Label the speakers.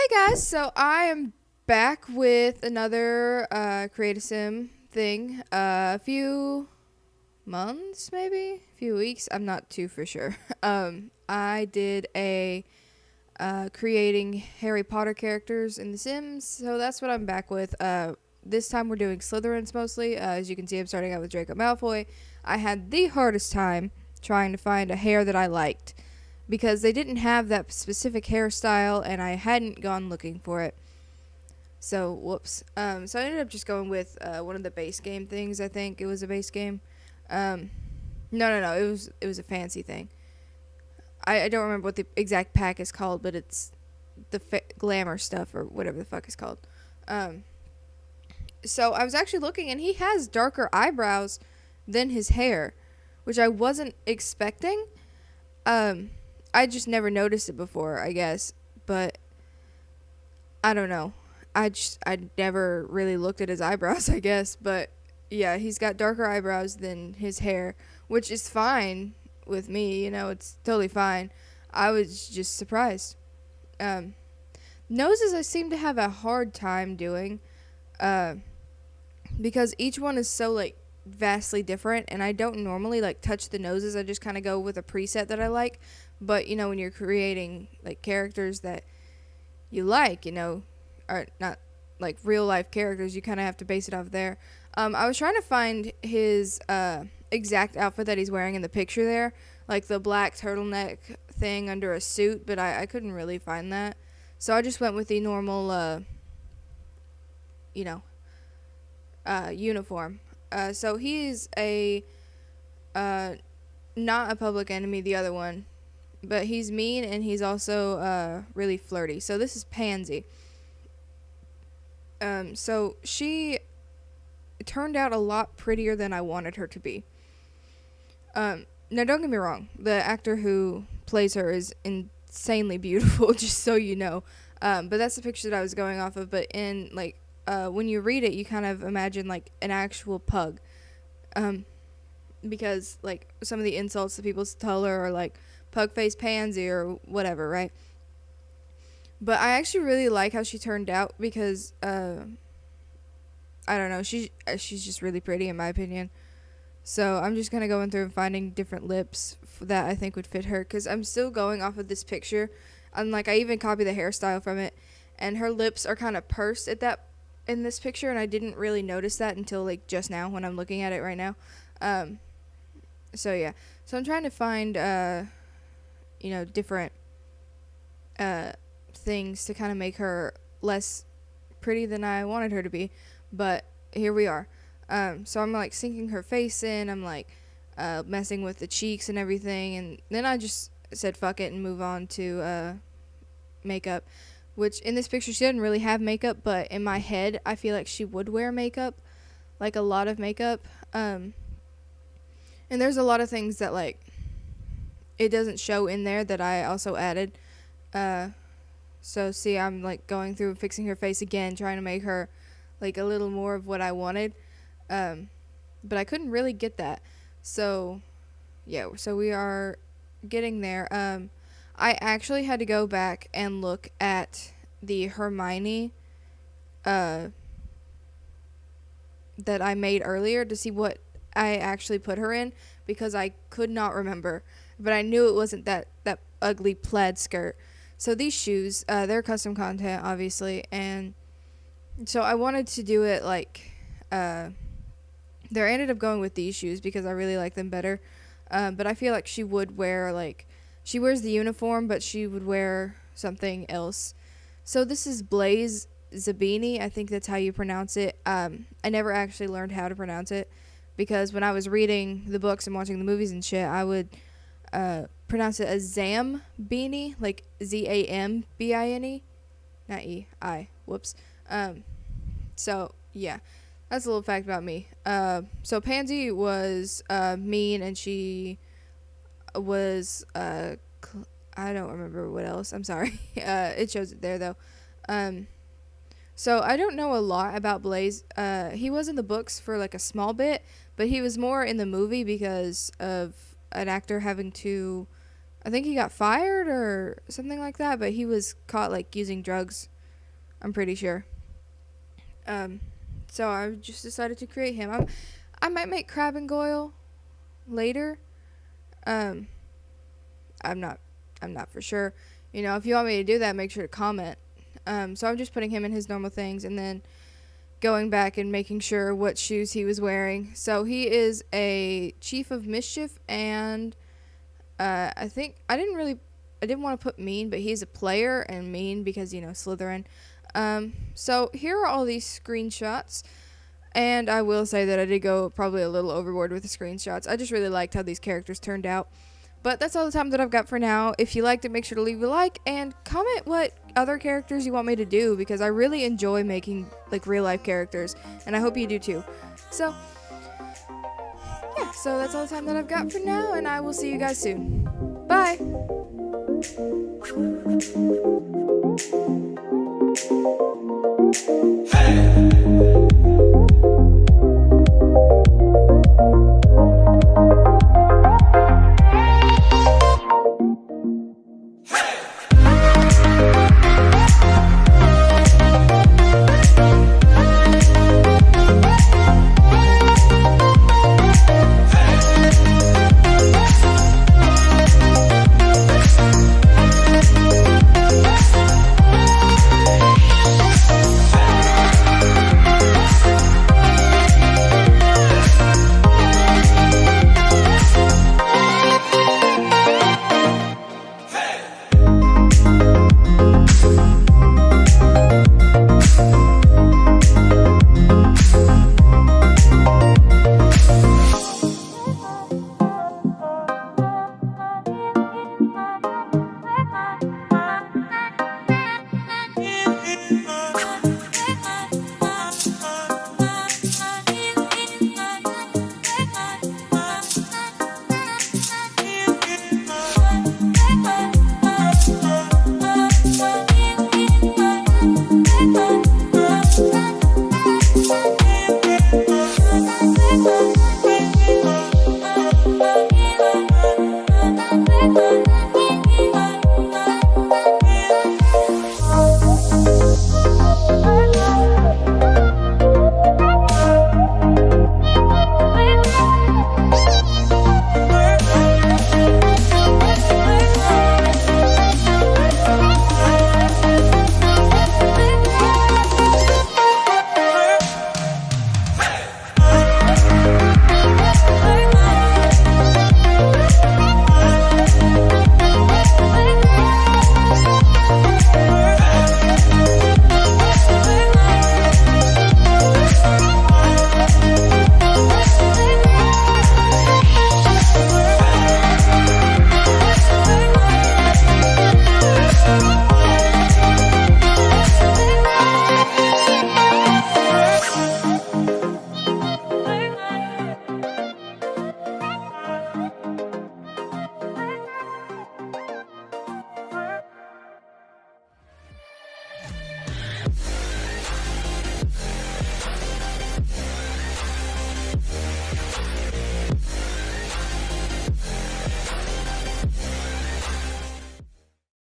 Speaker 1: Hey guys, so I am back with another Create a Sim thing. A few months, maybe? A few weeks? I'm not too for sure. I did a creating Harry Potter characters in The Sims, so that's what I'm back with. This time we're doing Slytherins mostly. As you can see, I'm starting out with Draco Malfoy. I had the hardest time trying to find a hair that I liked because they didn't have that specific hairstyle and I hadn't gone looking for it. So, whoops. So I ended up just going with one of the base game things. I think it was a base game. No. It was a fancy thing. I don't remember what the exact pack is called, but it's the glamour stuff or whatever the fuck it's called. Um, so I was actually looking, and he has darker eyebrows than his hair, which I wasn't expecting. Um, I just never noticed it before, I guess, but I don't know. I never really looked at his eyebrows, I guess, but yeah, he's got darker eyebrows than his hair, which is fine with me, it's totally fine. I was just surprised. Um, Noses I seem to have a hard time doing, uh, because each one is so like vastly different, and I don't normally like touch the noses. I just kind of go with a preset that I like. But when you're creating like characters that you like, are not like real life characters, you kind of have to base it off there. I was trying to find his exact outfit that he's wearing in the picture there, like the black turtleneck thing under a suit, but I couldn't really find that. So I just went with the normal, you know, uniform. So he's a not a public enemy, the other one, but he's mean and he's also really flirty. So this is Pansy. So she turned out a lot prettier than I wanted her to be. Now don't get me wrong, the actor who plays her is insanely beautiful, just so you know. But that's the picture that I was going off of. But in like when you read it, you kind of imagine like an actual pug, because like some of the insults that people tell her are like pug face pansy or whatever, right? But I actually really like how she turned out because I don't know, she's just really pretty in my opinion. So I'm just gonna going through and finding different lips that I think would fit her, because I'm still going off of this picture. I'm like, I even copied the hairstyle from it, and her lips are kind of pursed at that in this picture, and I didn't really notice that until like just now when I'm looking at it right now. Um, so yeah, so I'm trying to find different uh things to kind of make her less pretty than I wanted her to be, but here we are. So I'm like sinking her face in. I'm like messing with the cheeks and everything, and then I just said fuck it and move on to makeup. Which in this picture she doesn't really have makeup, but in my head I feel like she would wear makeup, like a lot of makeup. And there's a lot of things that like it doesn't show in there that I also added. So see, I'm like going through and fixing her face again, trying to make her like a little more of what I wanted. But I couldn't really get that. So yeah, so we are getting there. I actually had to go back and look at the Hermione uh, that I made earlier to see what I actually put her in, because I could not remember. But I knew it wasn't that ugly plaid skirt. So these shoes, they're custom content, obviously, and so I wanted to do it like, I ended up going with these shoes because I really like them better. But I feel like she would wear like, she wears the uniform, but she would wear something else. So this is Blaise Zabini. I think that's how you pronounce it. I never actually learned how to pronounce it because when I was reading the books and watching the movies and shit, I would pronounce it as Zambini, like Zambine, not E-I. Whoops. So yeah, that's a little fact about me. So Pansy was mean, and she was I don't remember what else. I'm sorry. It shows it there though. So I don't know a lot about Blaise. He was in the books for like a small bit, but he was more in the movie because of an actor having to, I think he got fired or something like that, but he was caught like using drugs I'm pretty sure. So I just decided to create him. I might make Crab and Goyle later. I'm not for sure. You know, if you want me to do that, make sure to comment. So I'm just putting him in his normal things and then going back and making sure what shoes he was wearing. So he is a Chief of Mischief, and I think I didn't want to put mean, but he's a player and mean because, you know, Slytherin. So here are all these screenshots, and I will say that I did go probably a little overboard with the screenshots. I just really liked how these characters turned out. But that's all the time that I've got for now. If you liked it, make sure to leave a like and comment what other characters you want me to do, because I really enjoy making like real life characters, and I hope you do too. So yeah, so that's all the time that I've got for now, and I will see you guys soon. Bye!